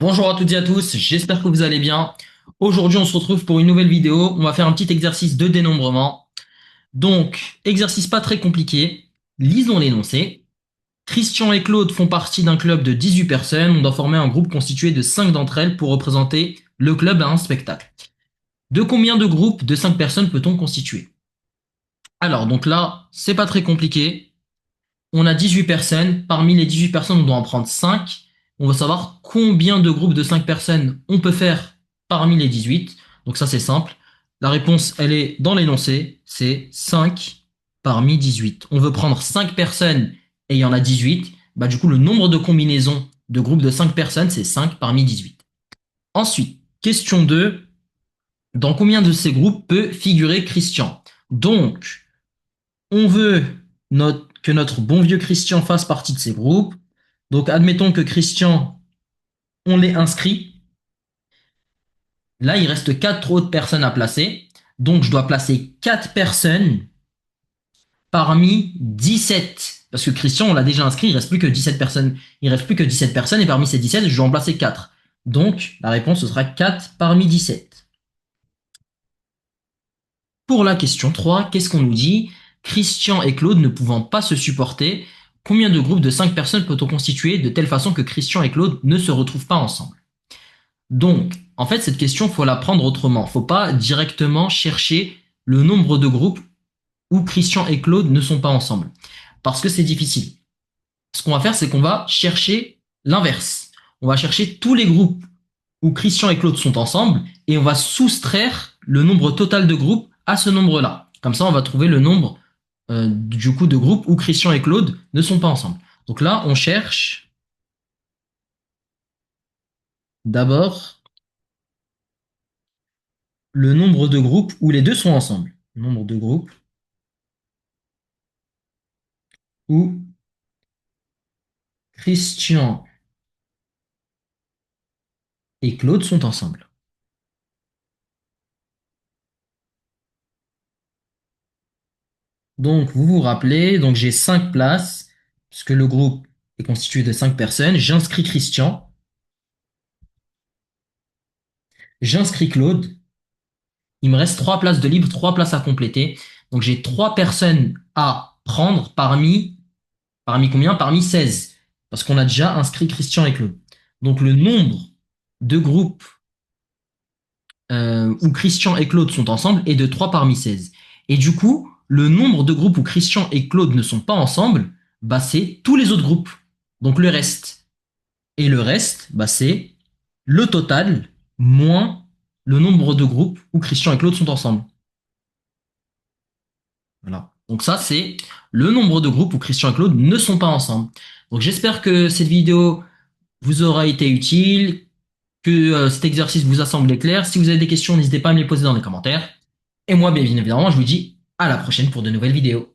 Bonjour à toutes et à tous, j'espère que vous allez bien. Aujourd'hui, on se retrouve pour une nouvelle vidéo. On va faire un petit exercice de dénombrement. Donc, exercice pas très compliqué. Lisons l'énoncé. Christian et Claude font partie d'un club de 18 personnes. On doit former un groupe constitué de 5 d'entre elles pour représenter le club à un spectacle. De combien de groupes de 5 personnes peut-on constituer? Alors, donc là, c'est pas très compliqué. On a 18 personnes. Parmi les 18 personnes, on doit en prendre 5. On veut savoir combien de groupes de 5 personnes on peut faire parmi les 18. Donc ça, c'est simple. La réponse, elle est dans l'énoncé. C'est 5 parmi 18. On veut prendre 5 personnes et il y en a 18. Bah, du coup, le nombre de combinaisons de groupes de 5 personnes, c'est 5 parmi 18. Ensuite, question 2. Dans combien de ces groupes peut figurer Christian? Donc, on veut que notre bon vieux Christian fasse partie de ces groupes. Donc, admettons que Christian, on l'ait inscrit. Là, il reste 4 autres personnes à placer. Donc, je dois placer 4 personnes parmi 17. Parce que Christian, on l'a déjà inscrit, il reste plus que 17 personnes. Il reste plus que 17 personnes et parmi ces 17, je dois en placer 4. Donc, la réponse, ce sera 4 parmi 17. Pour la question 3, qu'est-ce qu'on nous dit? Christian et Claude ne pouvant pas se supporter, combien de groupes de 5 personnes peut-on constituer de telle façon que Christian et Claude ne se retrouvent pas ensemble? Donc, en fait, cette question, faut la prendre autrement. Faut pas directement chercher le nombre de groupes où Christian et Claude ne sont pas ensemble. Parce que c'est difficile. Ce qu'on va faire, c'est qu'on va chercher l'inverse. On va chercher tous les groupes où Christian et Claude sont ensemble et on va soustraire le nombre total de groupes à ce nombre-là. Comme ça, on va trouver le nombre du coup de groupes où Christian et Claude ne sont pas ensemble. Donc là, on cherche d'abord le nombre de groupes où les deux sont ensemble. Le nombre de groupes où Christian et Claude sont ensemble. Donc, vous vous rappelez, donc j'ai 5 places, puisque le groupe est constitué de 5 personnes. J'inscris Christian, j'inscris Claude. Il me reste 3 places de libre, 3 places à compléter. Donc, j'ai 3 personnes à prendre parmi combien? Parmi 16. Parce qu'on a déjà inscrit Christian et Claude. Donc, le nombre de groupes où Christian et Claude sont ensemble est de 3 parmi 16. Et du coup, le nombre de groupes où Christian et Claude ne sont pas ensemble, bah, c'est tous les autres groupes. Donc le reste. Et le reste, bah, c'est le total moins le nombre de groupes où Christian et Claude sont ensemble. Voilà. Donc ça, c'est le nombre de groupes où Christian et Claude ne sont pas ensemble. Donc j'espère que cette vidéo vous aura été utile, que cet exercice vous a semblé clair. Si vous avez des questions, n'hésitez pas à me les poser dans les commentaires. Et moi, bien évidemment, je vous dis à la prochaine pour de nouvelles vidéos.